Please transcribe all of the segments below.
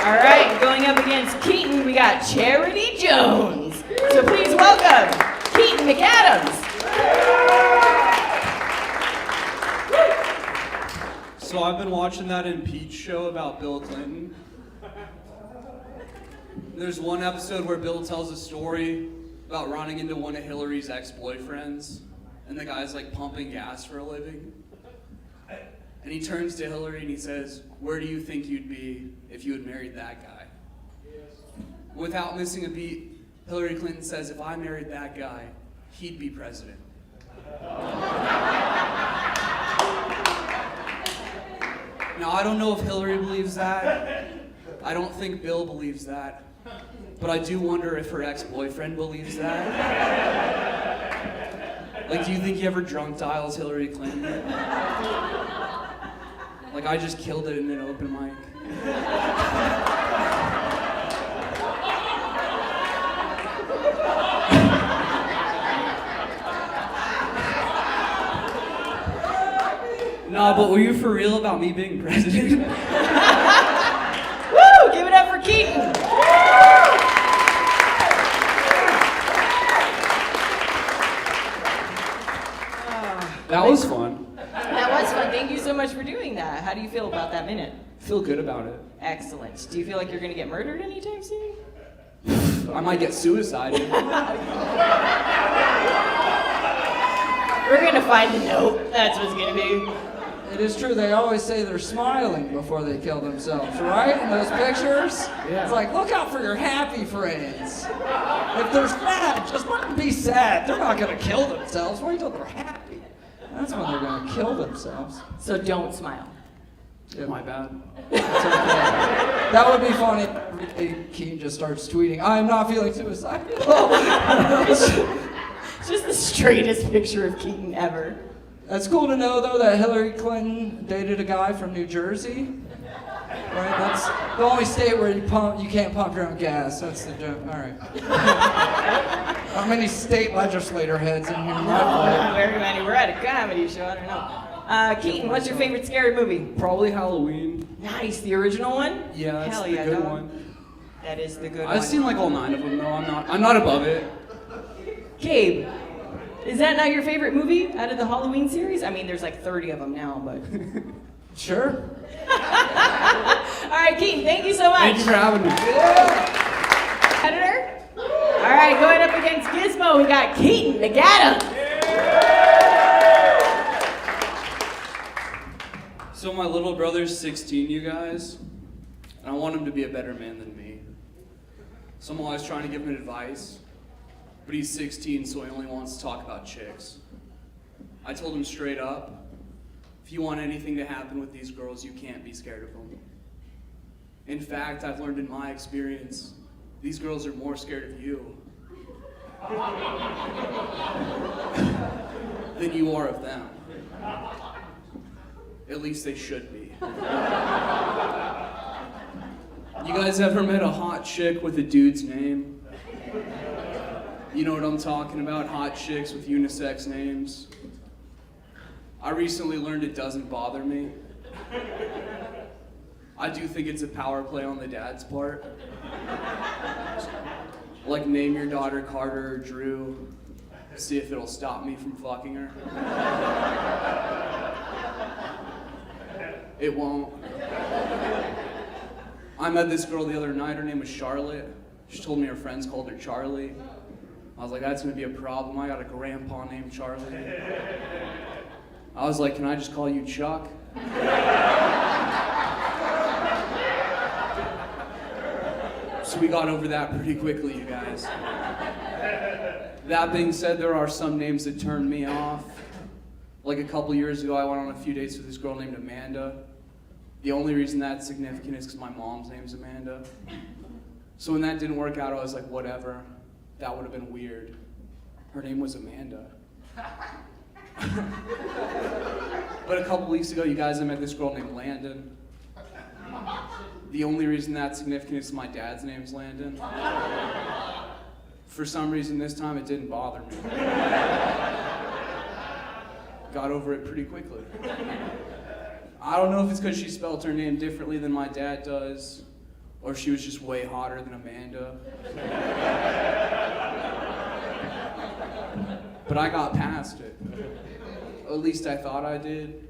All right, going up against Keaton, we got Charity Jones. So please welcome Keaton McAdams. So I've been watching that impeach show about Bill Clinton. There's one episode where Bill tells a story about running into one of Hillary's ex-boyfriends, and the guy's like pumping gas for a living. And he turns to Hillary and he says, "Where do you think you'd be if you had married that guy?" Without missing a beat, Hillary Clinton says, "If I married that guy, he'd be president." Now, I don't know if Hillary believes that. I don't think Bill believes that. But I do wonder if her ex-boyfriend believes that. Like, do you think he ever drunk dials Hillary Clinton? Like, I just killed it in an open mic. Nah, but were you for real about me being president? Woo! Give it up for Keaton. That was fun. That was fun. Thank you so much for doing that. How do you feel about that minute? Feel good about it. Excellent. Do you feel like you're going to get murdered anytime soon? I might get suicided. We're going to find the note. That's what's going to be. It is true, they always say they're smiling before they kill themselves, right? In those pictures? Yeah. It's like, look out for your happy friends. If they're sad, just let them be sad. They're not going to kill themselves. Wait till they're happy. That's when they're going to kill themselves. So don't smile. Yeah, my bad. It's okay. That would be funny if Keaton just starts tweeting, "I'm not feeling suicidal." It's just the straightest picture of Keaton ever. It's cool to know, though, that Hillary Clinton dated a guy from New Jersey. Right? That's the only state where you can't pump your own gas. That's the joke. All right. How many state legislator heads in here? Very many. We're at a comedy show. I don't know. Keaton, what's your favorite scary movie? Probably Halloween. Nice. The original one? Yeah, that's Hell the yeah, good dog. one. That is the good one. I've seen like all 9 of them though. I'm not above it. Gabe, is that not your favorite movie out of the Halloween series? I mean, there's like 30 of them now, but... Sure. All right, Keaton, thank you so much. Thank you for having me. Editor? All right, going up against Gizmo, we got Keaton McAdams. So my little brother's 16, you guys, and I want him to be a better man than me. So I'm always trying to give him advice, but he's 16, so he only wants to talk about chicks. I told him straight up, if you want anything to happen with these girls, you can't be scared of them. In fact, I've learned in my experience, these girls are more scared of you than you are of them. At least they should be. You guys ever met a hot chick with a dude's name? You know what I'm talking about, hot chicks with unisex names. I recently learned it doesn't bother me. I do think it's a power play on the dad's part. Like, name your daughter Carter or Drew, see if it'll stop me from fucking her. It won't. I met this girl the other night, her name was Charlotte. She told me her friends called her Charlie. I was like, that's gonna be a problem. I got a grandpa named Charlie. I was like, can I just call you Chuck? So we got over that pretty quickly, you guys. That being said, there are some names that turned me off. Like a couple years ago, I went on a few dates with this girl named Amanda. The only reason that's significant is because my mom's name's Amanda. So when that didn't work out, I was like, whatever. That would have been weird. Her name was Amanda. But a couple weeks ago, you guys, I met this girl named Landon. The only reason that's significant is my dad's name's Landon. For some reason, this time it didn't bother me. Got over it pretty quickly. I don't know if it's because she spelled her name differently than my dad does, or she was just way hotter than Amanda. But I got past it. At least I thought I did,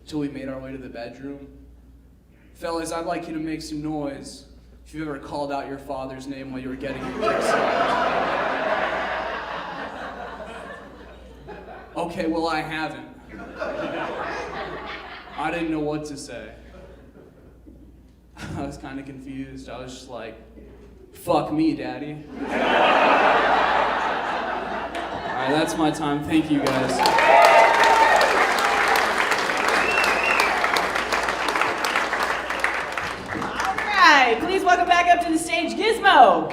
till we made our way to the bedroom. Fellas, I'd like you to make some noise if you've ever called out your father's name while you were getting your dick sucked. Okay, well, I haven't. I didn't know what to say. I was kind of confused. I was just like, fuck me, daddy. All right, that's my time. Thank you, guys. All right, please welcome back up to the stage, Gizmo. All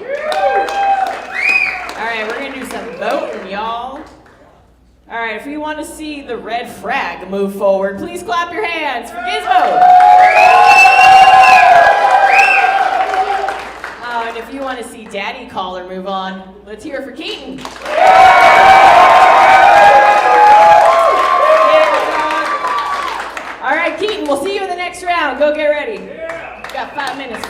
right, we're gonna do some voting, y'all. All right, if you want to see the red frag move forward, please clap your hands for Gizmo. Oh, and if you want to see Daddy Caller move on, let's hear it for Keaton. All right, Keaton, we'll see you in the next round. Go get ready. Got 5 minutes.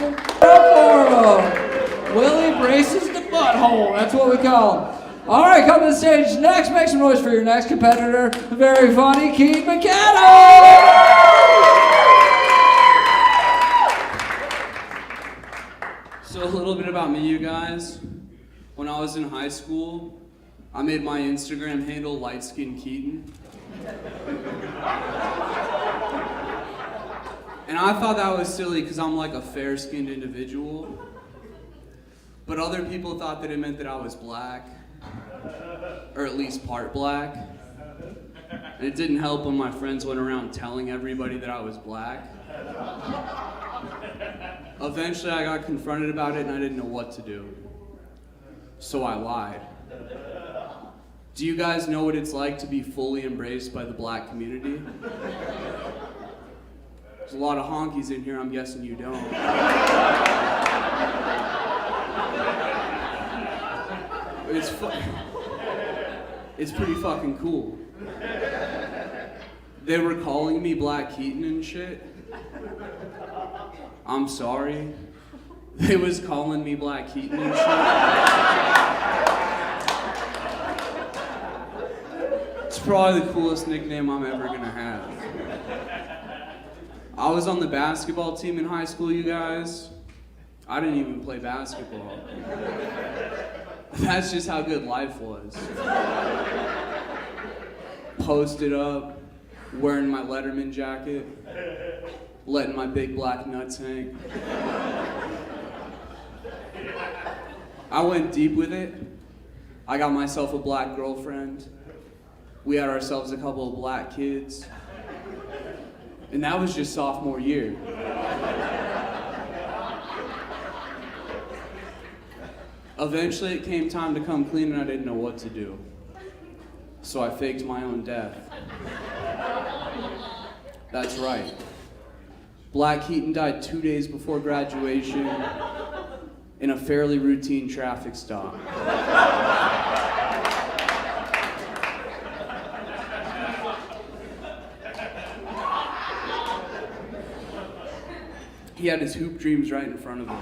Willie braces the butthole. That's what we call him. All right, come to the stage next. Make some noise for your next competitor, the very funny Keaton McAdams. So a little bit about me, you guys. When I was in high school, I made my Instagram handle Light Skin Keaton. And I thought that was silly because I'm like a fair-skinned individual. But other people thought that it meant that I was black. Or at least part black. And it didn't help when my friends went around telling everybody that I was black. Eventually I got confronted about it and I didn't know what to do. So I lied. Do you guys know what it's like to be fully embraced by the black community? There's a lot of honkies in here, I'm guessing you don't. It's pretty fucking cool. They were calling me Black Keaton and shit. I'm sorry. They was calling me Black Keaton and shit. It's probably the coolest nickname I'm ever gonna have. I was on the basketball team in high school, you guys. I didn't even play basketball. That's just how good life was. Posted up, wearing my Letterman jacket, letting my big black nuts hang. I went deep with it. I got myself a black girlfriend. We had ourselves a couple of black kids. And that was just sophomore year. Eventually it came time to come clean and I didn't know what to do. So I faked my own death. That's right. Black Keaton died 2 days before graduation in a fairly routine traffic stop. He had his hoop dreams right in front of him.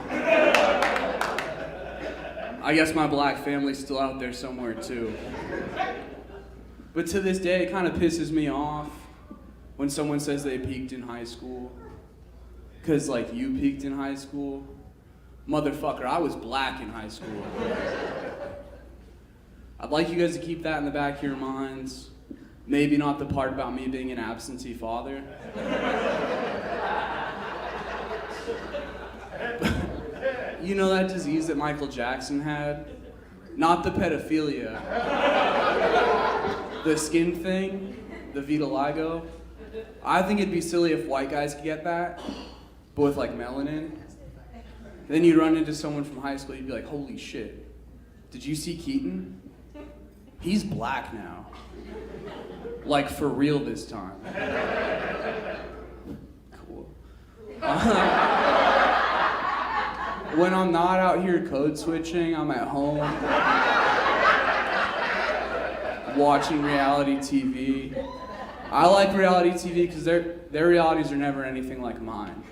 I guess my black family's still out there somewhere too. But to this day, it kind of pisses me off when someone says they peaked in high school. Cause like you peaked in high school. Motherfucker, I was black in high school. I'd like you guys to keep that in the back of your minds. Maybe not the part about me being an absentee father. You know that disease that Michael Jackson had? Not the pedophilia. The skin thing, the vitiligo. I think it'd be silly if white guys could get that, but with like melanin. Then you'd run into someone from high school, you'd be like, holy shit, did you see Keaton? He's black now. Like for real this time. Cool. When I'm not out here code switching, I'm at home watching reality TV. I like reality TV because their realities are never anything like mine.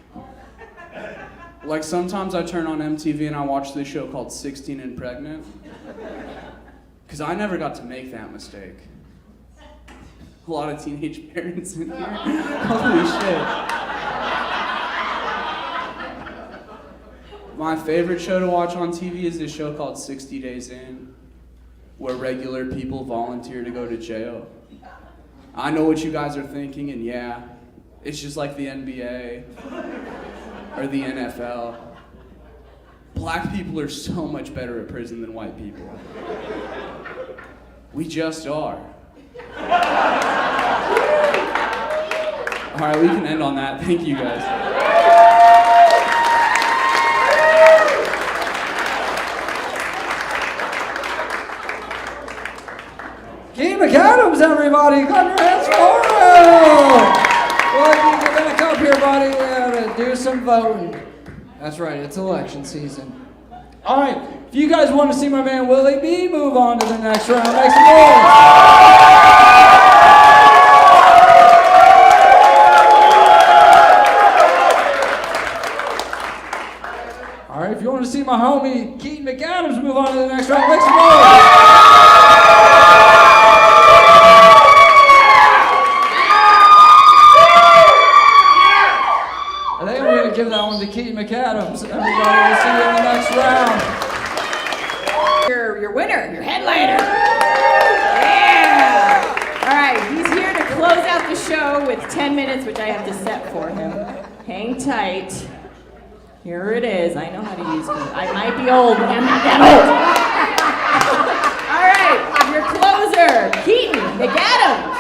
Like sometimes I turn on MTV and I watch this show called 16 and Pregnant. Because I never got to make that mistake. A lot of teenage parents in here. Holy shit. My favorite show to watch on TV is this show called 60 Days In, where regular people volunteer to go to jail. I know what you guys are thinking, and yeah, it's just like the NBA or the NFL. Black people are so much better at prison than white people. We just are. All right, we can end on that. Thank you, guys. Keaton McAdams, everybody, clap your hands for him! Well, you're back up here, buddy, to do some voting. That's right, it's election season. All right, if you guys want to see my man Willie B move on to the next round, make some noise. All right, if you want to see my homie Keaton McAdams move on to the next round, make some noise. I think I'm going to give that one to Keaton McAdams. Everybody, we'll see you in the next round. Your winner, your headliner. Yeah. All right, he's here to close out the show with 10 minutes, which I have to set for him. Hang tight. Here it is. I know how to use it. I might be old, but I'm not that old. All right, your closer, Keaton McAdams.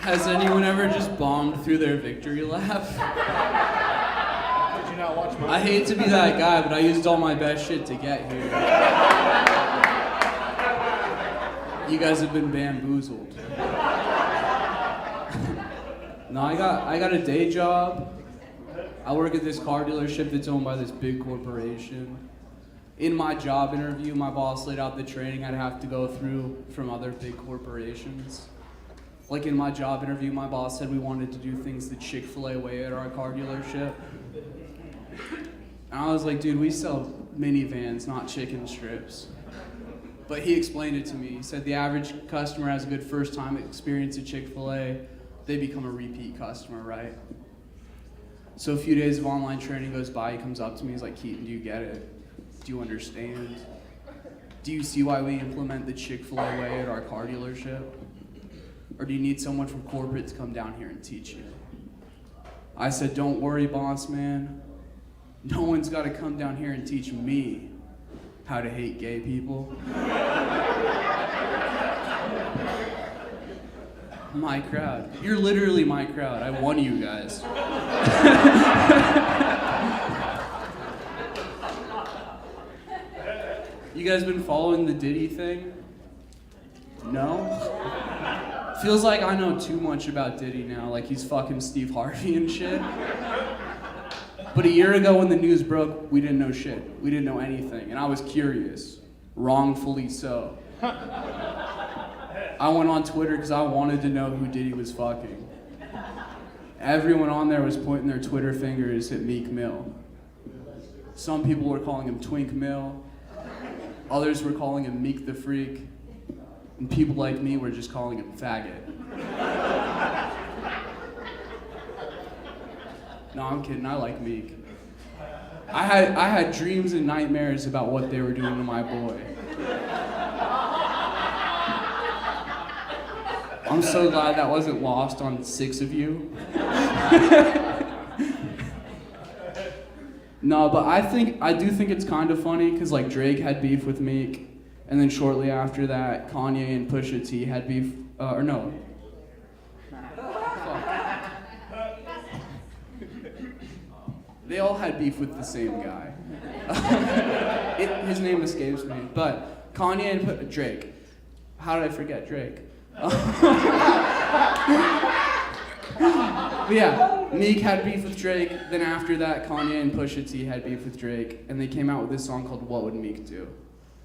Has anyone ever just bombed through their victory lap? Did you not watch I hate to be that guy, but I used all my best shit to get here. You guys have been bamboozled. No, I got a day job. I work at this car dealership that's owned by this big corporation. In my job interview, my boss laid out the training I'd have to go through from other big corporations. Like in my job interview, my boss said we wanted to do things the Chick-fil-A way at our car dealership. And I was like, dude, we sell minivans, not chicken strips. But he explained it to me. He said the average customer has a good first time experience at Chick-fil-A. They become a repeat customer, right? So a few days of online training goes by, he comes up to me, he's like, Keaton, do you get it? Do you understand? Do you see why we implement the Chick-fil-A way at our car dealership? Or do you need someone from corporate to come down here and teach you? I said, don't worry, boss man. No one's got to come down here and teach me how to hate gay people. My crowd. You're literally my crowd. I won you guys. You guys been following the Diddy thing? No? Feels like I know too much about Diddy now, like he's fucking Steve Harvey and shit. But a year ago when the news broke, we didn't know shit. We didn't know anything, and I was curious. Wrongfully so. I went on Twitter because I wanted to know who Diddy was fucking. Everyone on there was pointing their Twitter fingers at Meek Mill. Some people were calling him Twink Mill. Others were calling him Meek the Freak. And people like me were just calling him faggot. No, I'm kidding, I like Meek. I had dreams and nightmares about what they were doing to my boy. I'm so glad that wasn't lost on 6 of you. No, but I do think it's kind of funny because like Drake had beef with Meek, and then shortly after that, Kanye and Pusha T had beef. Or no. They all had beef with the same guy. His name escapes me, but Kanye and Drake. How did I forget Drake? But yeah, Meek had beef with Drake, then after that, Kanye and Pusha T had beef with Drake, and they came out with this song called What Would Meek Do?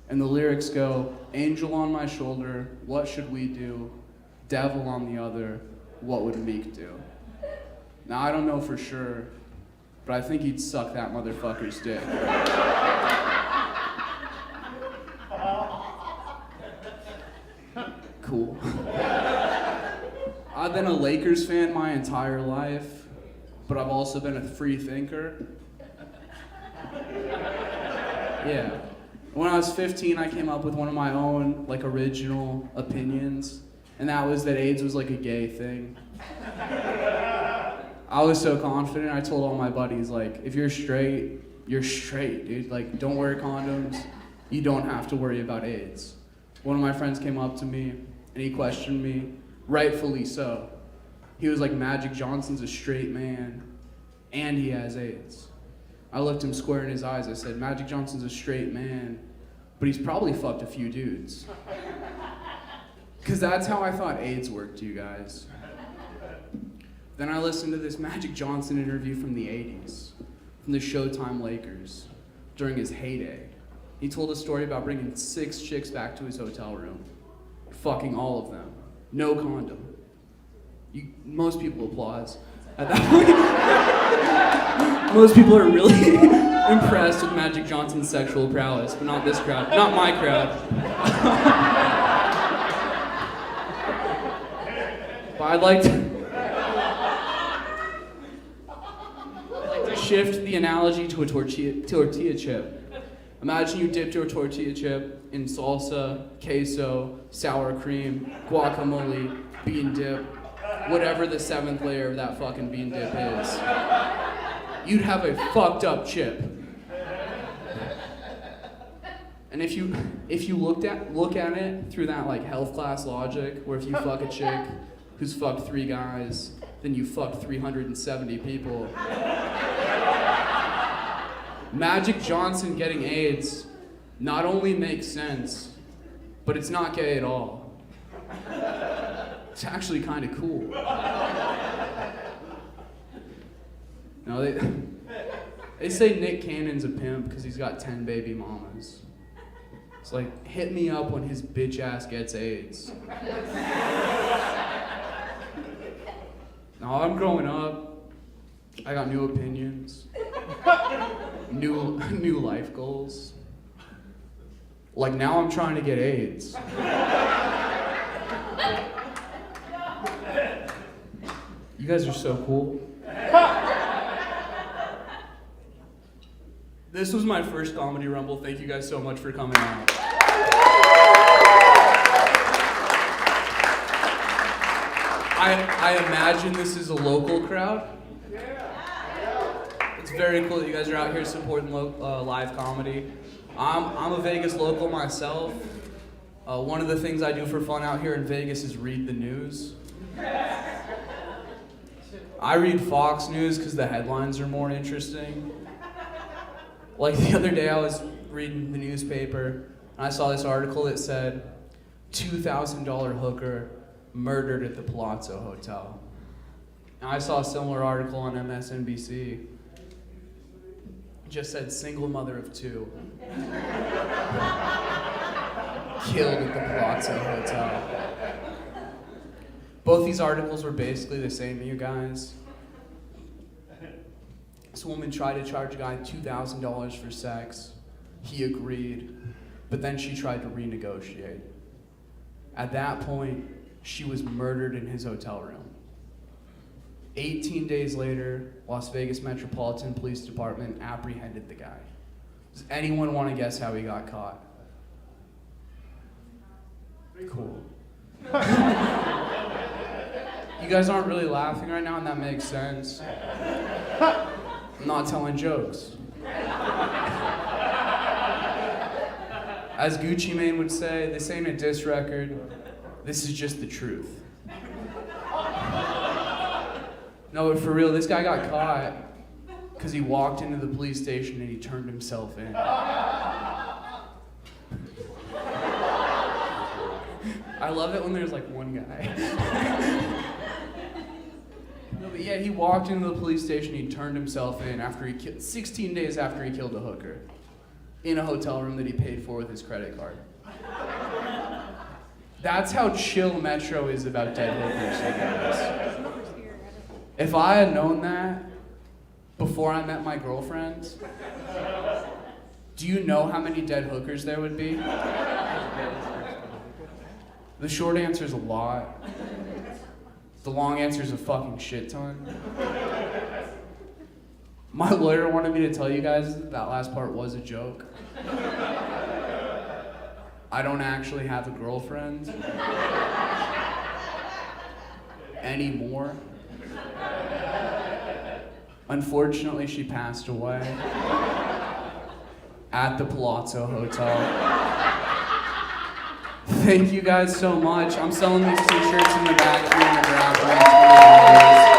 And the lyrics go, angel on my shoulder, what should we do? Devil on the other, what would Meek do? Now I don't know for sure, but I think he'd suck that motherfucker's dick. Cool. I've been a Lakers fan my entire life, but I've also been a free thinker. Yeah. When I was 15, I came up with one of my own, like, original opinions, and that was that AIDS was like a gay thing. I was so confident, I told all my buddies, like, if you're straight, dude. Like, don't wear condoms. You don't have to worry about AIDS. One of my friends came up to me, and he questioned me, rightfully so. He was like, Magic Johnson's a straight man, and he has AIDS. I looked him square in his eyes. I said, Magic Johnson's a straight man, but he's probably fucked a few dudes. Because that's how I thought AIDS worked, you guys. Then I listened to this Magic Johnson interview from the 80s, from the Showtime Lakers, during his heyday. He told a story about bringing 6 chicks back to his hotel room, fucking all of them, no condom. Most people applause at that point. Most people are really impressed with Magic Johnson's sexual prowess, but not this crowd, not my crowd. But I'd like to shift the analogy to a tortilla chip. Imagine you dipped your tortilla chip in salsa, queso, sour cream, guacamole, bean dip, whatever the 7th layer of that fucking bean dip is. You'd have a fucked up chip. And if you look at it through that like health class logic, where if you fuck a chick who's fucked 3 guys, then you fucked 370 people. Magic Johnson getting AIDS not only makes sense, but it's not gay at all. It's actually kind of cool. No, they say Nick Cannon's a pimp because he's got 10 baby mamas. It's like, hit me up when his bitch ass gets AIDS. Now I'm growing up, I got new opinions, new life goals. Like now I'm trying to get AIDS. You guys are so cool. This was my first Comedy Rumble. Thank you guys so much for coming out. I imagine this is a local crowd. It's very cool that you guys are out here supporting live comedy. I'm a Vegas local myself. One of the things I do for fun out here in Vegas is read the news. I read Fox News because the headlines are more interesting. Like the other day I was reading the newspaper and I saw this article that said $2,000 hooker murdered at the Palazzo Hotel. And I saw a similar article on MSNBC. It just said single mother of 2 killed at the Palazzo Hotel. Both these articles were basically the same, you guys. This woman tried to charge a guy $2,000 for sex. He agreed, but then she tried to renegotiate. At that point, she was murdered in his hotel room. 18 days later, Las Vegas Metropolitan Police Department apprehended the guy. Does anyone want to guess how he got caught? Cool. You guys aren't really laughing right now, and that makes sense. I'm not telling jokes. As Gucci Mane would say, this ain't a diss record, this is just the truth. No, but for real, this guy got caught because he walked into the police station and he turned himself in. I love it when there's like one guy. No, but yeah, he walked into the police station, he turned himself in after he 16 days after he killed a hooker in a hotel room that he paid for with his credit card. That's how chill Metro is about dead hookers, you guys. If I had known that, before I met my girlfriend, do you know how many dead hookers there would be? The short answer is a lot. The long answer is a fucking shit ton. My lawyer wanted me to tell you guys that last part was a joke. I don't actually have a girlfriend anymore. Unfortunately, she passed away at the Palazzo Hotel. Thank you guys so much. I'm selling these t-shirts in the back if you want to grab them.